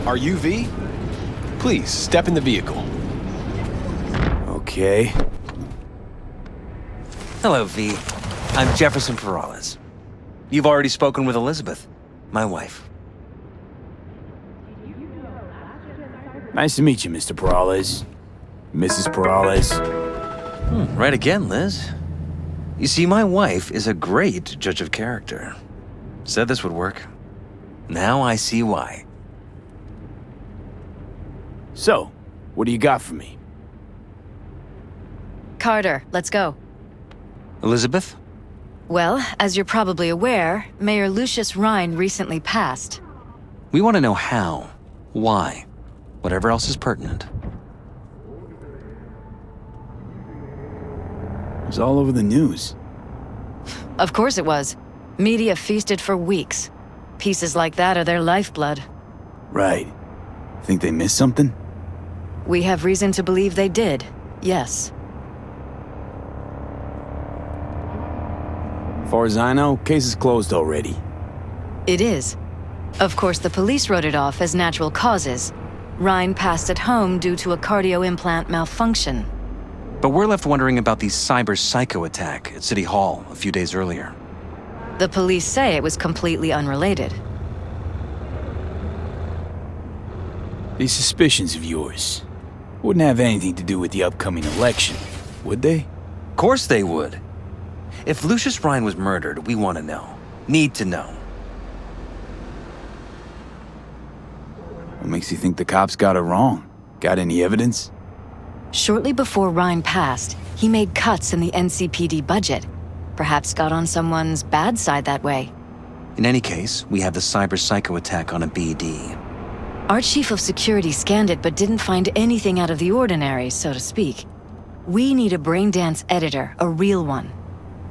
Are you V? Please, step in the vehicle. Okay. Hello, V. I'm Jefferson Perales. You've already spoken with Elizabeth, my wife. Nice to meet you, Mr. Perales. Mrs. Perales. Right again, Liz. You see, my wife is a great judge of character. Said this would work. Now I see why. So, what do you got for me? Carter, let's go. Elizabeth? Well, as you're probably aware, Mayor Lucius Rhine recently passed. We want to know how, why, whatever else is pertinent. It was all over the news. Of course it was. Media feasted for weeks. Pieces like that are their lifeblood. Right. Think they missed something? We have reason to believe they did, yes. Far as I know, case is closed already. It is. Of course, the police wrote it off as natural causes. Rhine passed at home due to a cardio implant malfunction. But we're left wondering about the cyber psycho attack at City Hall a few days earlier. The police say it was completely unrelated. These suspicions of yours wouldn't have anything to do with the upcoming election, would they? Of course they would. If Lucius Rhine was murdered, we want to know. Need to know. What makes you think the cops got it wrong? Got any evidence? Shortly before Rhine passed, he made cuts in the NCPD budget. Perhaps got on someone's bad side that way. In any case, we have the cyber psycho attack on a BD. Our chief of security scanned it but didn't find anything out of the ordinary, so to speak. We need a braindance editor, a real one.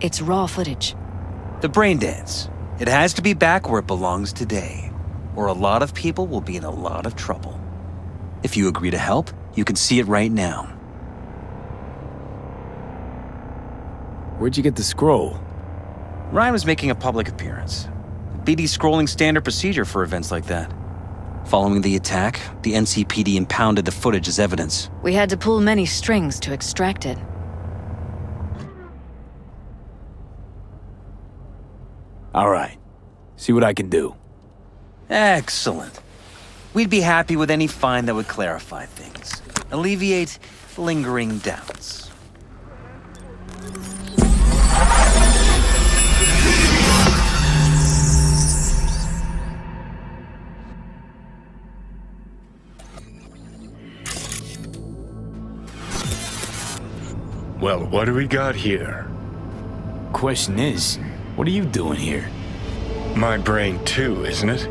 It's raw footage. The brain dance. It has to be back where it belongs today, or a lot of people will be in a lot of trouble. If you agree to help, you can see it right now. Where'd you get the scroll? Ryan was making a public appearance. BD's scrolling standard procedure for events like that. Following the attack, the NCPD impounded the footage as evidence. We had to pull many strings to extract it. All right. See what I can do. Excellent. We'd be happy with any find that would clarify things, alleviate lingering doubts. Well, what do we got here? Question is, what are you doing here? My brain too, isn't it?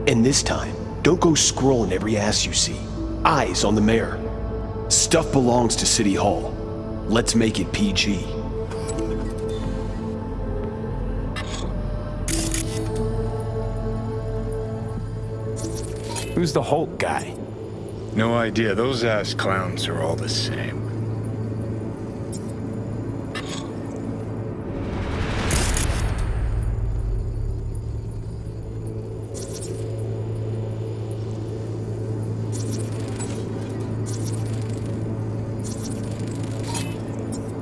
And this time, don't go scrolling every ass you see. Eyes on the mayor. Stuff belongs to City Hall. Let's make it PG. Who's the Hulk guy? No idea. Those ass clowns are all the same.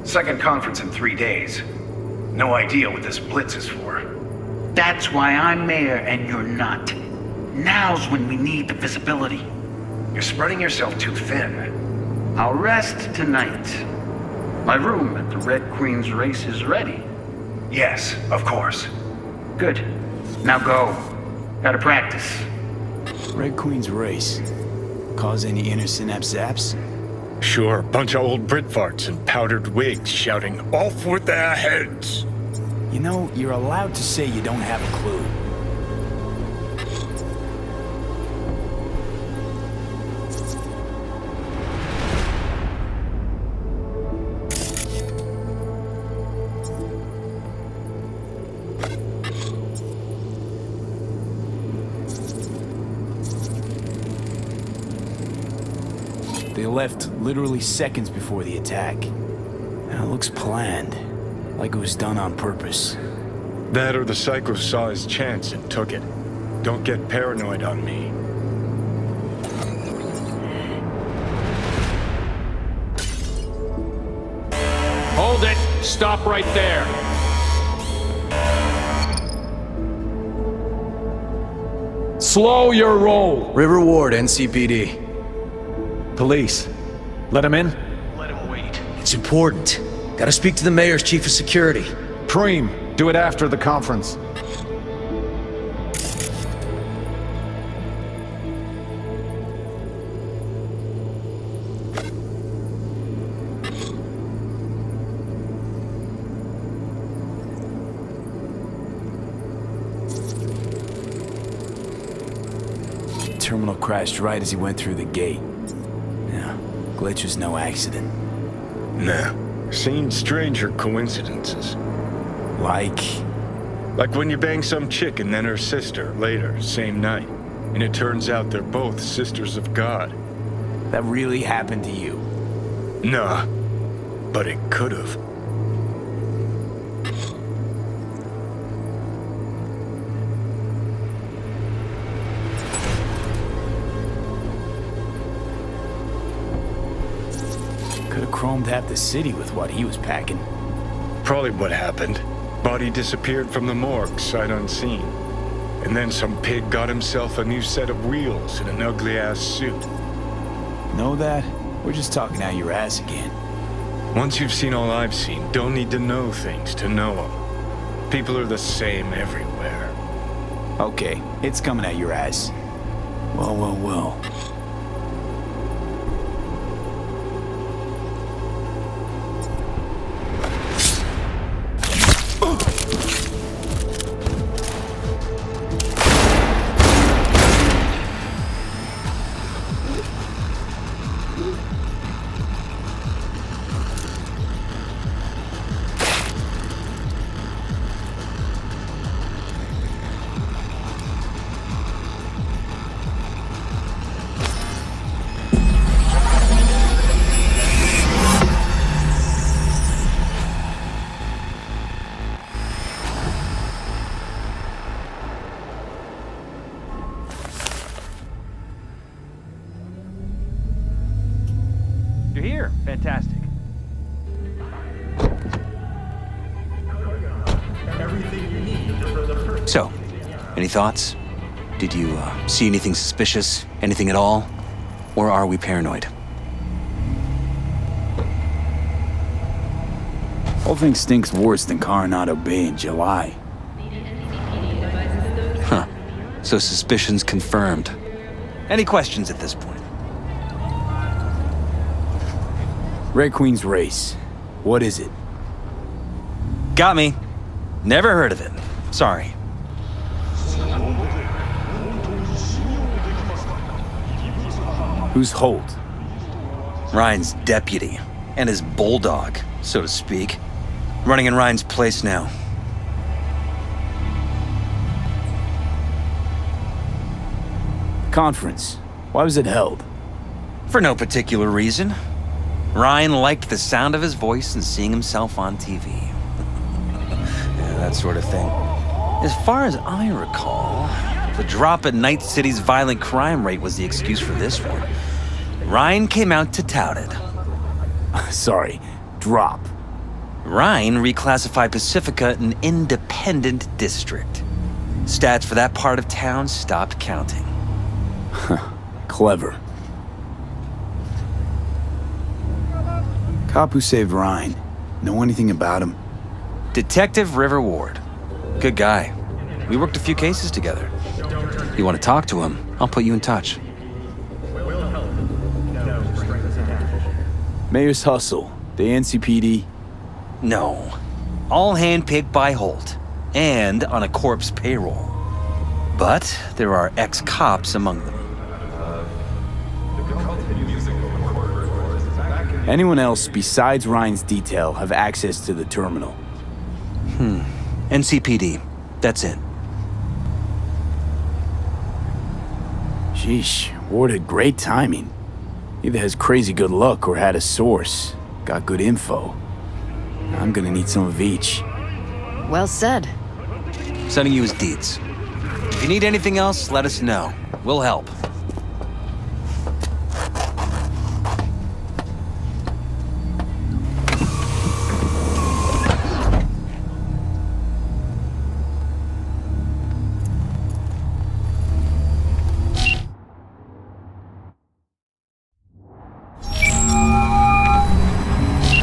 Second conference in 3 days. No idea what this blitz is for. That's why I'm mayor and you're not. Now's when we need the visibility. You're spreading yourself too thin. I'll rest tonight. My room at the Red Queen's race is ready. Yes, of course. Good. Now go. Gotta practice. Red Queen's race. Cause any inner synapse zaps? Sure, bunch of old Brit farts in powdered wigs shouting, "Off with their heads!" You know, you're allowed to say you don't have a clue. They left literally seconds before the attack. Now it looks planned, like it was done on purpose. That or the psycho saw his chance and took it. Don't get paranoid on me. Hold it! Stop right there! Slow your roll! River Ward, NCPD. Police. Let him in? Let him wait. It's important. Gotta speak to the mayor's chief of security. Preem, do it after the conference. Terminal crashed right as he went through the gate. Yeah, glitch was no accident. Nah. Seen stranger coincidences. Like... Like when you bang some chick and then her sister later, same night. And it turns out they're both sisters of God. that really happened to you? Nah. But it could've. Could've chromed half the city with what he was packing. Probably what happened. Body disappeared from the morgue, sight unseen. And then some pig got himself a new set of wheels and an ugly-ass suit. Know that? We're just talking out your ass again. Once you've seen all I've seen, don't need to know things to know them. People are the same everywhere. Okay, it's coming out your ass. Well. You're here. Fantastic. So, any thoughts? Did you see anything suspicious? Anything at all? Or are we paranoid? Whole thing stinks worse than Coronado Bay in July. Huh. So suspicions confirmed. Any questions at this point? Red Queen's race. What is it? Got me. Never heard of it. Sorry. Who's Holt? Ryan's deputy. And his bulldog, so to speak. Running in Ryan's place now. Conference. Why was it held? For no particular reason. Ryan liked the sound of his voice and seeing himself on TV. Yeah, that sort of thing. As far as I recall, the drop in Night City's violent crime rate was the excuse for this one. Ryan came out to tout it. Sorry, drop. Ryan reclassified Pacifica an independent district. Stats for that part of town stopped counting. Clever. Cop who saved Ryan. Know anything about him? Detective River Ward. Good guy. We worked a few cases together. You want to talk to him, I'll put you in touch. Mayor's Hustle. The NCPD. No. All handpicked by Holt. And on a corpse payroll. But there are ex-cops among them. Anyone else besides Ryan's detail have access to the terminal? NCPD. That's it. Sheesh, Ward had great timing. Either has crazy good luck or had a source. Got good info. I'm gonna need some of each. Well said. Sending you his deeds. If you need anything else, let us know. We'll help.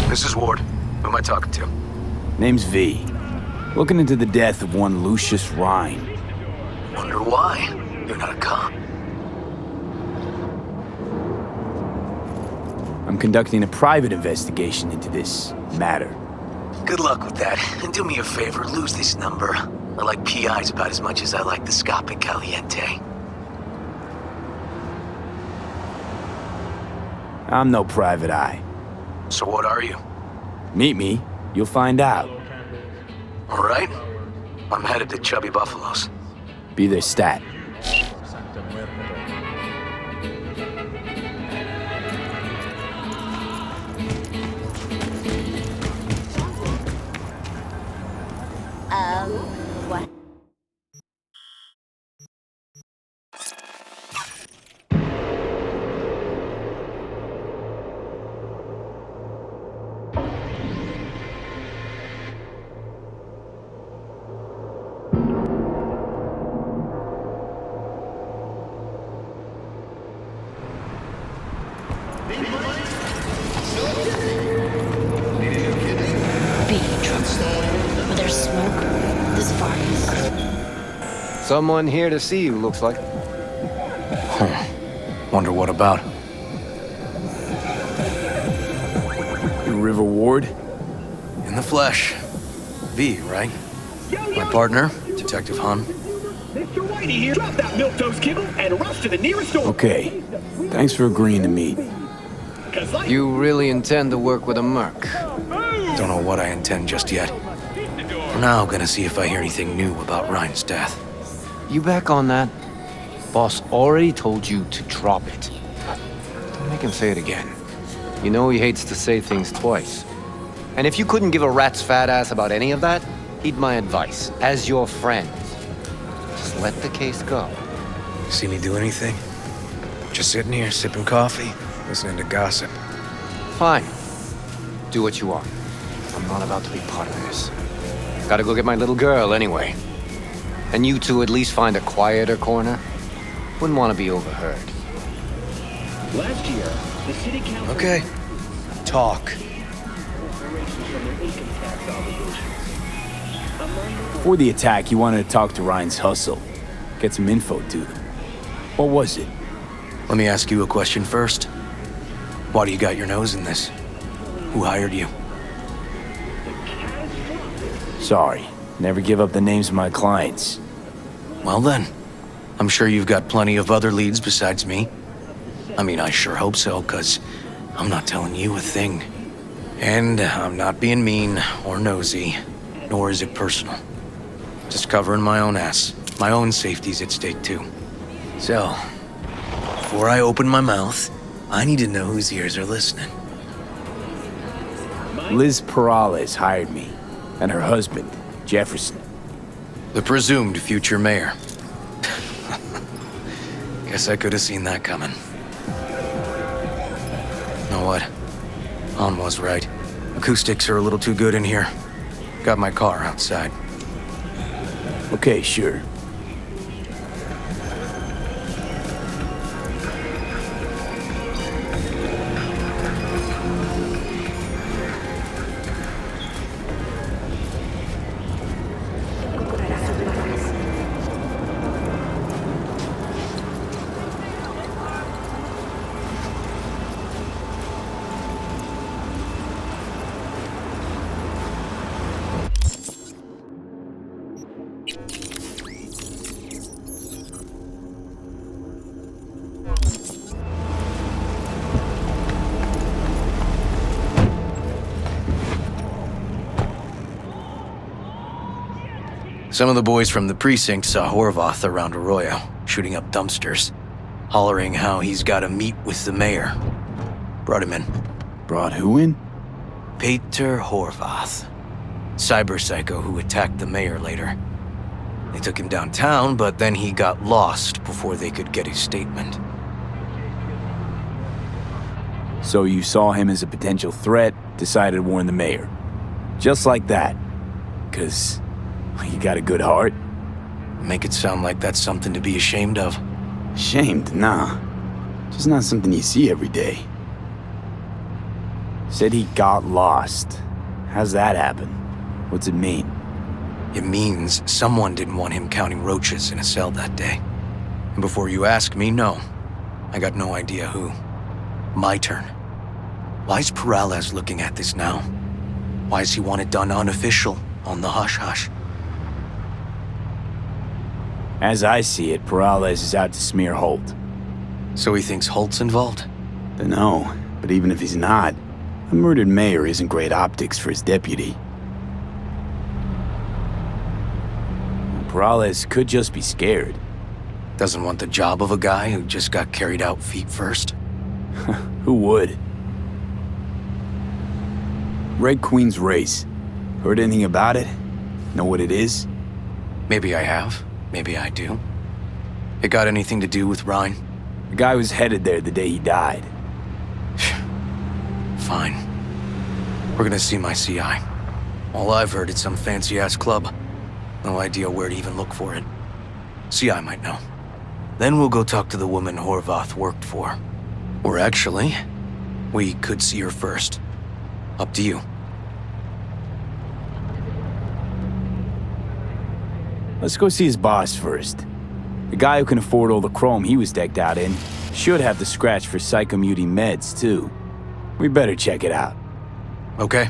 This is Ward. Who am I talking to? Name's V. Looking into the death of one Lucius Rhine. Wonder why? You're not a cop. I'm conducting a private investigation into this matter. Good luck with that. And do me a favor, lose this number. I like PIs about as much as I like the Scopic Caliente. I'm no private eye. So what are you? Meet me, you'll find out. All right. I'm headed to Chubby Buffaloes. Be their stat. What? Where there's smoke, there's fire. Someone here to see you, looks like. Wonder what about? You River Ward? In the flesh. V, right? My partner, Detective Hun. Mr. Whitey here. Drop that milquetoast kibble and rush to the nearest store. Okay. Thanks for agreeing to meet. You really intend to work with a merc? Don't know what I intend just yet. For now, gonna see if I hear anything new about Ryan's death. You back on that? Boss already told you to drop it. Don't make him say it again. You know he hates to say things twice. And if you couldn't give a rat's fat ass about any of that, heed my advice, as your friend. Just let the case go. See me do anything? Just sitting here, sipping coffee, listening to gossip. Fine. Do what you want. I'm not about to be part of this. Gotta go get my little girl anyway. And you two at least find a quieter corner. Wouldn't want to be overheard. Last year, the city council... Okay. Talk. Before the attack, you wanted to talk to Ryan's hustle. Get some info to them. What was it? Let me ask you a question first. Why do you got your nose in this? Who hired you? Sorry. Never give up the names of my clients. Well then, I'm sure you've got plenty of other leads besides me. I mean, I sure hope so, 'cause I'm not telling you a thing. And I'm not being mean or nosy, nor is it personal. Just covering my own ass. My own safety's at stake too. So, before I open my mouth, I need to know whose ears are listening. Liz Perales hired me, and her husband, Jefferson. The presumed future mayor. Guess I could have seen that coming. Know what? Han was right. Acoustics are a little too good in here. Got my car outside. Okay, sure. Some of the boys from the precinct saw Horvath around Arroyo, shooting up dumpsters, hollering how he's got to meet with the mayor. Brought him in. Brought who in? Peter Horvath. Cyber psycho who attacked the mayor later. They took him downtown, but then he got lost before they could get his statement. So you saw him as a potential threat, decided to warn the mayor. Just like that. 'Cause you got a good heart. Make it sound like that's something to be ashamed of. Ashamed? Nah. Just not something you see every day. Said he got lost. How's that happen? What's it mean? It means someone didn't want him counting roaches in a cell that day. And before you ask me, no. I got no idea who. My turn. Why's Peralez looking at this now? Why does he want it done unofficial, on the hush-hush? As I see it, Peralez is out to smear Holt. So he thinks Holt's involved? Dunno, but even if he's not, a murdered mayor isn't great optics for his deputy. Peralez could just be scared. Doesn't want the job of a guy who just got carried out feet first? Who would? Red Queen's race. Heard anything about it? Know what it is? Maybe I have. Maybe I do. It got anything to do with Ryan? The guy was headed there the day he died. Fine. We're gonna see my CI. All I've heard is some fancy-ass club. No idea where to even look for it. CI might know. Then we'll go talk to the woman Horvath worked for. Or actually, we could see her first. Up to you. Let's go see his boss first. The guy who can afford all the chrome he was decked out in should have the scratch for psychomuting meds, too. We better check it out. Okay.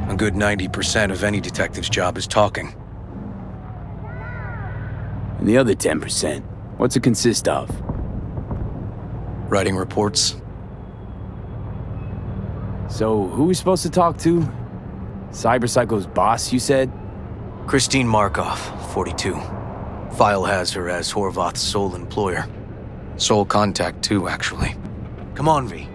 A good 90% of any detective's job is talking. And the other 10%, what's it consist of? Writing reports. So, who are we supposed to talk to? Cyberpsycho's boss, you said? Christine Markov, 42. File has her as Horvath's sole employer. Sole contact, too, actually. Come on, V.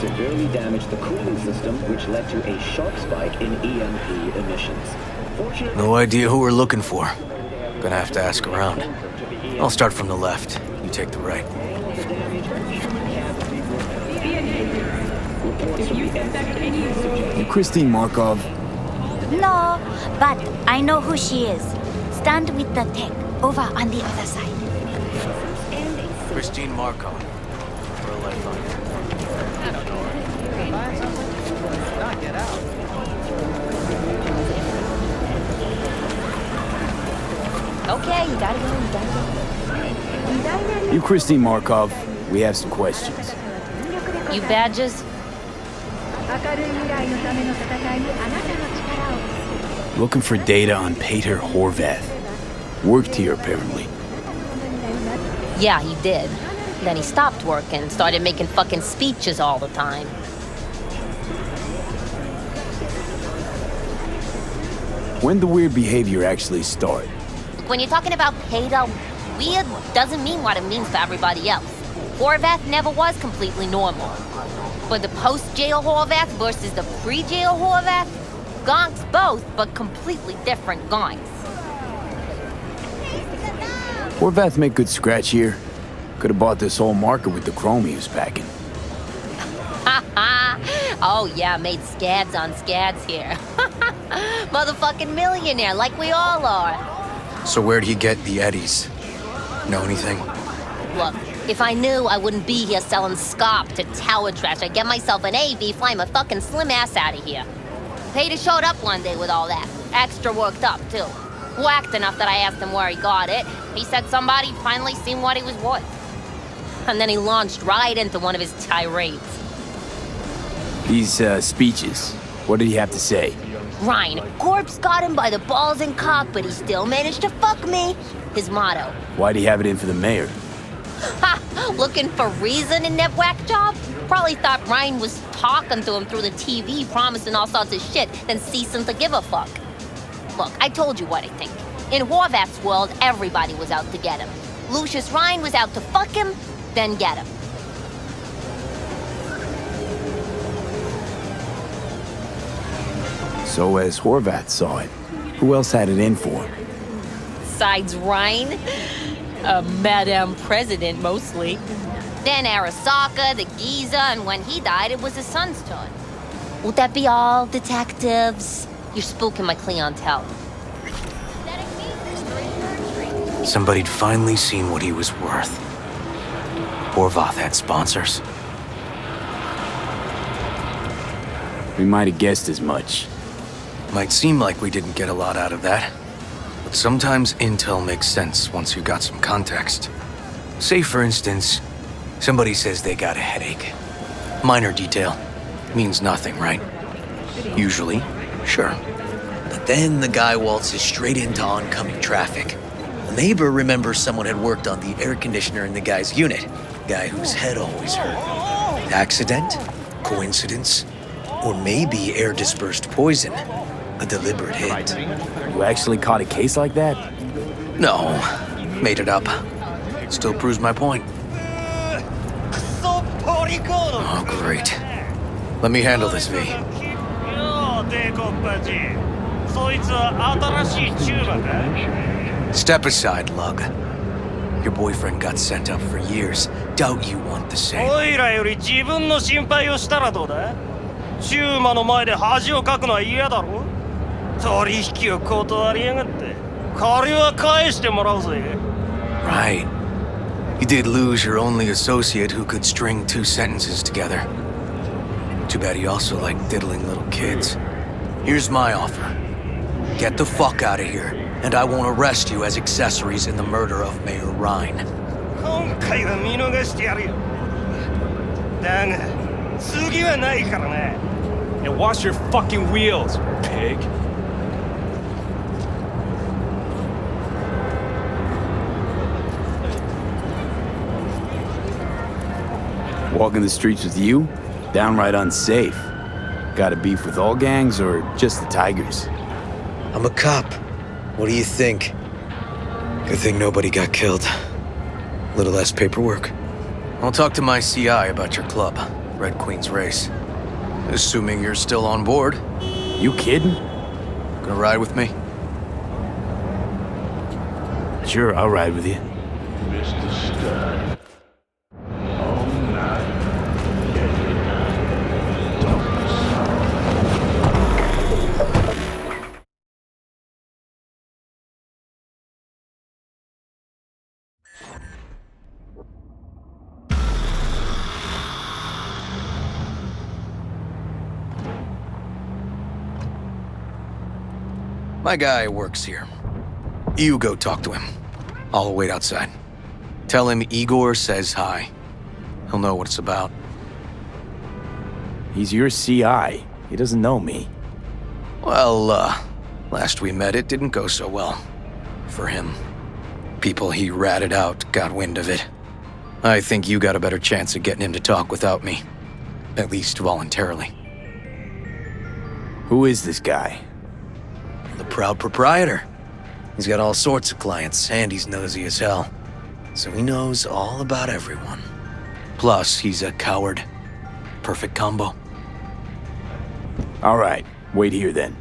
Severely damaged the cooling system, which led to a sharp spike in EMP emissions. No idea who we're looking for. Gonna have to ask around. I'll start from the left. You take the right. You Christine Markov? No, but I know who she is. Stand with the tech, over on the other side. Christine Markov. Where'll I find her? I don't know her. Get out. Okay, you gotta go. You Christine Markov, we have some questions. You badges? Looking for data on Peter Horvath. Worked here, apparently. Yeah, he did. Then he stopped working, started making fucking speeches all the time. When the weird behavior actually start? When you're talking about Peter, weird doesn't mean what it means to everybody else. Horvath never was completely normal. But the post-jail Horvath versus the pre-jail Horvath, gonks both, but completely different gonks. Horvath make good scratch here. Could have bought this whole market with the chrome he was packing. Oh yeah, made scads on scads here. Motherfucking millionaire, like we all are. So where'd he get the eddies? Know anything? Look, if I knew, I wouldn't be here selling scop to tower trash. I'd get myself an AV, fly my fucking slim ass out of here. Peter showed up one day with all that. Extra worked up, too. Whacked enough that I asked him where he got it. He said somebody finally seen what he was worth. And then he launched right into one of his tirades. These, speeches. What did he have to say? Ryan, corpse got him by the balls and cock, but he still managed to fuck me. His motto. Why'd he have it in for the mayor? Ha! Looking for reason in that whack job? Probably thought Ryan was talking to him through the TV, promising all sorts of shit, then ceasing to give a fuck. Look, I told you what I think. In Horvath's world, everybody was out to get him. Lucius Ryan was out to fuck him, then get him. So as Horvath saw it, who else had it in for him? Besides Ryan, a Madame President mostly. Then Arasaka, the Giza, and when he died, it was his son's turn. Would that be all, detectives? You're spooking my clientele. Somebody'd finally seen what he was worth. Horvath had sponsors. We might have guessed as much. Might seem like we didn't get a lot out of that. But sometimes intel makes sense once you got some context. Say, for instance, somebody says they got a headache. Minor detail. Means nothing, right? Usually, sure. But then the guy waltzes straight into oncoming traffic. The neighbor remembers someone had worked on the air conditioner in the guy's unit. Guy whose head always hurt. Accident? Coincidence? Or maybe air-dispersed poison. A deliberate hit. You actually caught a case like that? No. Made it up. Still proves my point. Oh, great. Let me handle this, V. Step aside, Lug. Your boyfriend got sent up for years. Doubt you want the same. チューマの前で恥をかくのは嫌だろ取引を断りやがって借りは返してもらうぜ Right. You did lose your only associate who could string 2 sentences together. Too bad he also liked diddling little kids. Here's my offer. Get the fuck out of here, and I won't arrest you as accessories in the murder of Mayor Ryan. 今回は見逃してやるよだが次はないからな And wash your fucking wheels, pig. Walking the streets with you? Downright unsafe. Got a beef with all gangs or just the Tigers? I'm a cop. What do you think? Good thing nobody got killed. Little less paperwork. I'll talk to my CI about your club, Red Queen's Race. Assuming you're still on board. You kidding? Gonna ride with me? Sure, I'll ride with you. Mr. Stud. All night. My guy works here. You go talk to him. I'll wait outside. Tell him Igor says hi. He'll know what it's about. He's your CI. He doesn't know me. Well, last we met, it didn't go so well. For him. People he ratted out got wind of it. I think you got a better chance of getting him to talk without me. At least voluntarily. Who is this guy? The proud proprietor. He's got all sorts of clients, and he's nosy as hell. So he knows all about everyone. Plus, he's a coward. Perfect combo. All right, wait here then.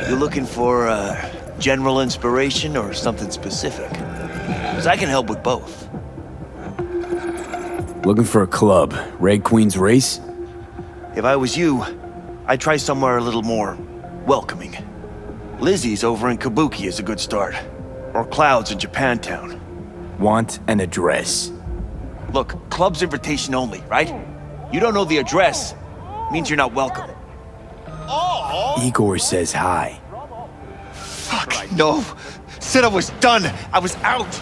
You looking for general inspiration or something specific? Because I can help with both. Looking for a club. Red Queen's Race? If I was you, I'd try somewhere a little more welcoming. Lizzie's over in Kabuki is a good start. Or Cloud's in Japantown. Want an address. Look, club's invitation only, right? You don't know the address. Means you're not welcome. Igor says hi. Fuck, no. said I was done. I was out.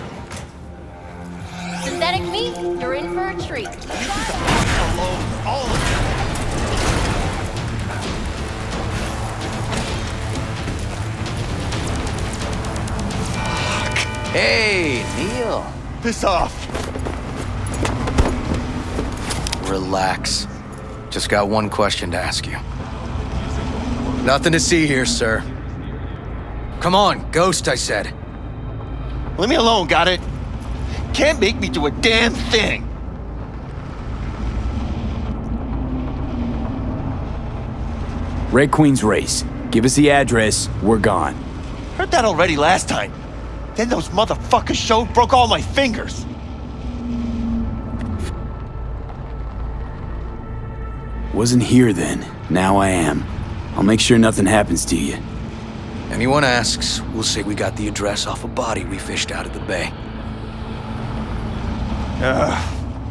Synthetic meat, you're in for a treat. Alone, all of you. Hey, Neil. Piss off. Relax. Just got one question to ask you. Nothing to see here, sir. Come on, Ghost, I said. Leave me alone, got it? Can't make me do a damn thing. Red Queen's race. Give us the address, we're gone. Heard that already last time. Then those motherfuckers showed, broke all my fingers. Wasn't here then. Now I am. I'll make sure nothing happens to you. Anyone asks, we'll say we got the address off a body we fished out of the bay.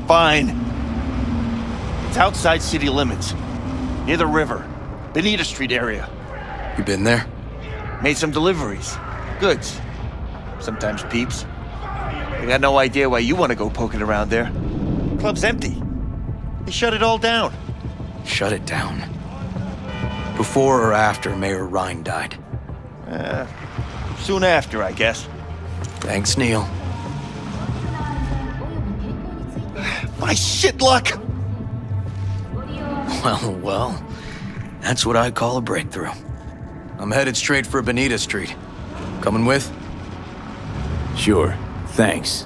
Fine. It's outside city limits. Near the river. Bonita Street area. You been there? Made some deliveries. Goods. Sometimes peeps. I got no idea why you want to go poking around there. Club's empty. They shut it all down. Shut it down. Before or after Mayor Ryan died? Soon after, I guess. Thanks, Neil. My shit luck! Well, that's what I call a breakthrough. I'm headed straight for Bonita Street. Coming with? Sure, thanks.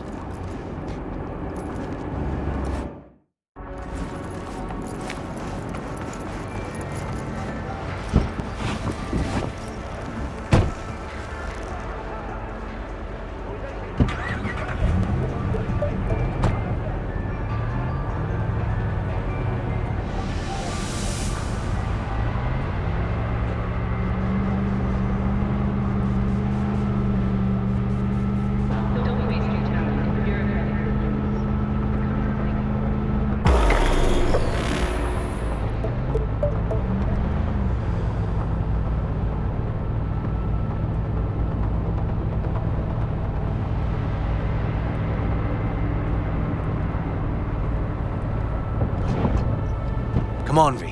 Come on, V.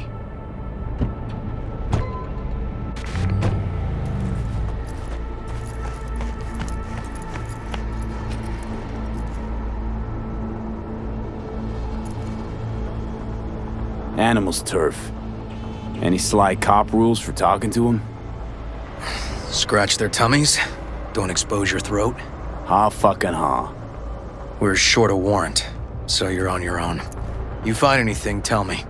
Animals turf. Any sly cop rules for talking to them? Scratch their tummies. Don't expose your throat. Ha fucking ha. We're short a warrant, so you're on your own. You find anything, tell me.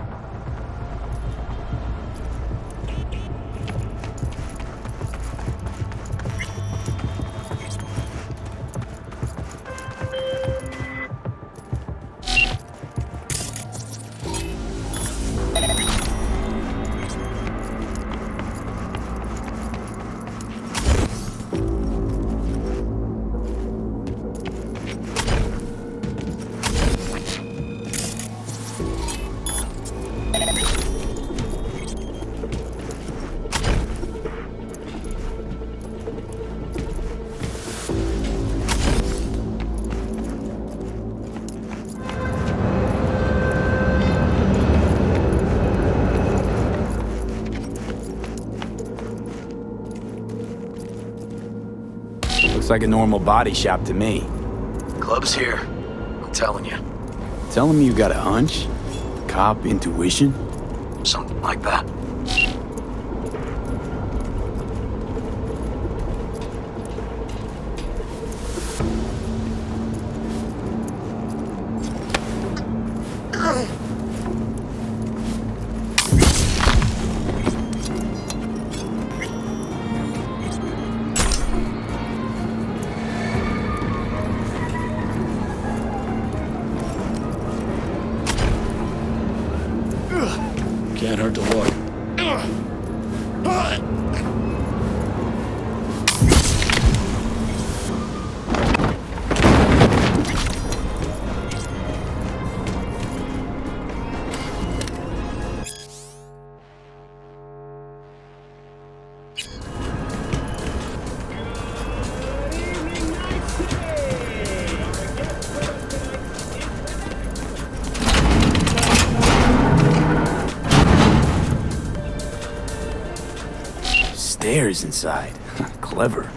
Looks like a normal body shop to me. Club's here. I'm telling you. Telling me you got a hunch? Cop intuition? Something like that. Can't hurt to look. stairs inside. Clever.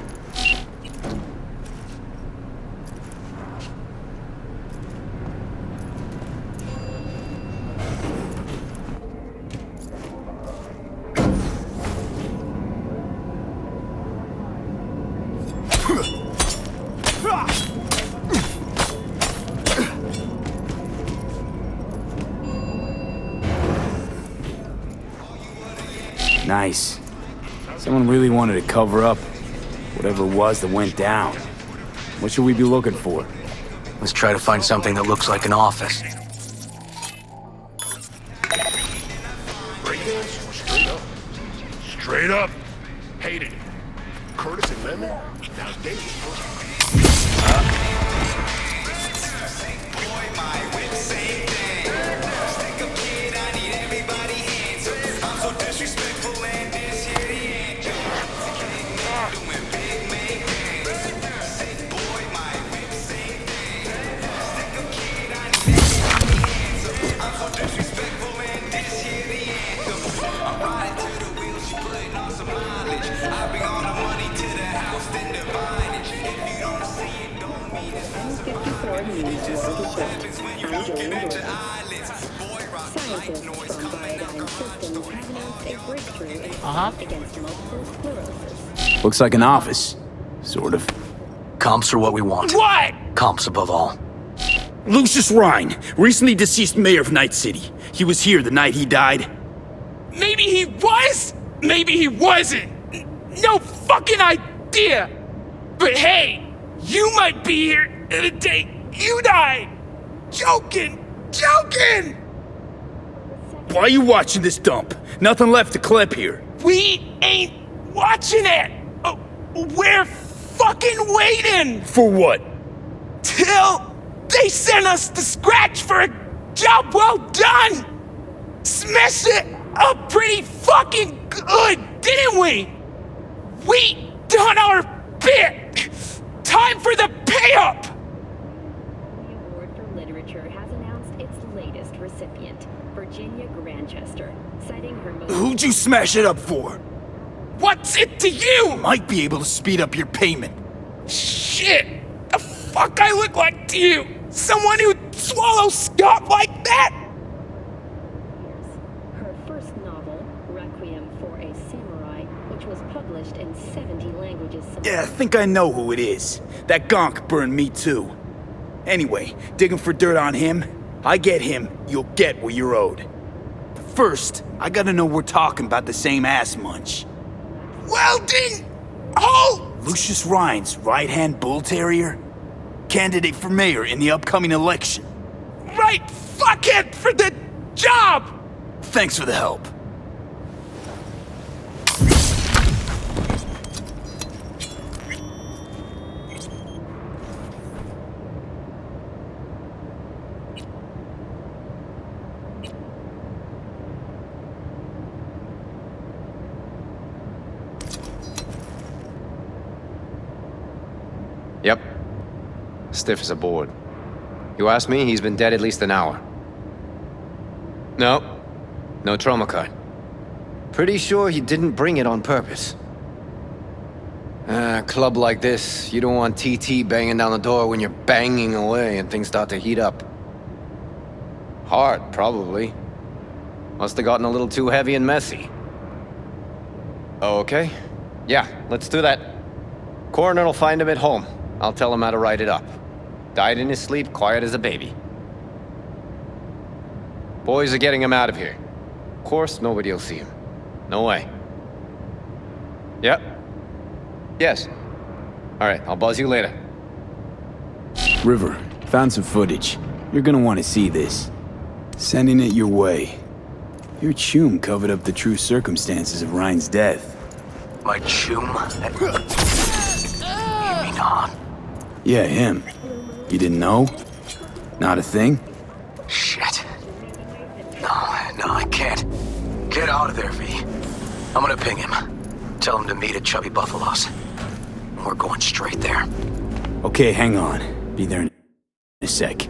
Nice. Someone really wanted to cover up whatever it was that went down. What should we be looking for? Let's try to find something that looks like an office. Straight up. Straight up. Hated it. Curtis and Lemon? Now they Looks like an office. Sort of. Comps are what we want. What? Comps above all. Lucius Rhine, recently deceased mayor of Night City. He was here the night he died. Maybe he was, maybe he wasn't. No fucking idea. But hey, you might be here the day you died. Joking. Why are you watching this dump? Nothing left to clip here. We ain't watching it. We're fucking waiting. For what? Till they send us the scratch for a job well done. Smashed it up pretty fucking good, didn't we? We done our bit. Time for the pay-up. The Award for Literature has announced its latest recipient, Virginia Grantchester, citing her most... Who'd you smash it up for? What's it to you? Might be able to speed up your payment. Shit! The fuck I look like to you? Someone who'd swallow Scott like that? Her first novel, Requiem for a Samurai, which was published in 70 languages... Yeah, I think I know who it is. That gonk burned me too. Anyway, digging for dirt on him. I get him, you'll get what you're owed. But first, I gotta know we're talking about the same ass munch. Welding! Oh! Lucius Rhine's right-hand bull terrier? Candidate for mayor in the upcoming election. Right fuckhead for the job! Thanks for the help. Yep. Stiff as a board. You ask me, he's been dead at least an hour. No trauma card. Pretty sure he didn't bring it on purpose. A club like this, you don't want TT banging down the door when you're banging away and things start to heat up. Hard, probably. Must have gotten a little too heavy and messy. Okay. Yeah, let's do that. Coroner will find him at home. I'll tell him how to write it up. Died in his sleep, quiet as a baby. Boys are getting him out of here. Of course, nobody will see him. No way. Yep. Yes. All right, I'll buzz you later. River, found some footage. You're gonna want to see this. Sending it your way. Your chum covered up the true circumstances of Rhine's death. My chum? You mean Han? Yeah, him. You didn't know? Not a thing? Shit. No, I can't. Get out of there, V. I'm gonna ping him. Tell him to meet at Chubby Buffalo's. We're going straight there. Okay, hang on. Be there in a sec.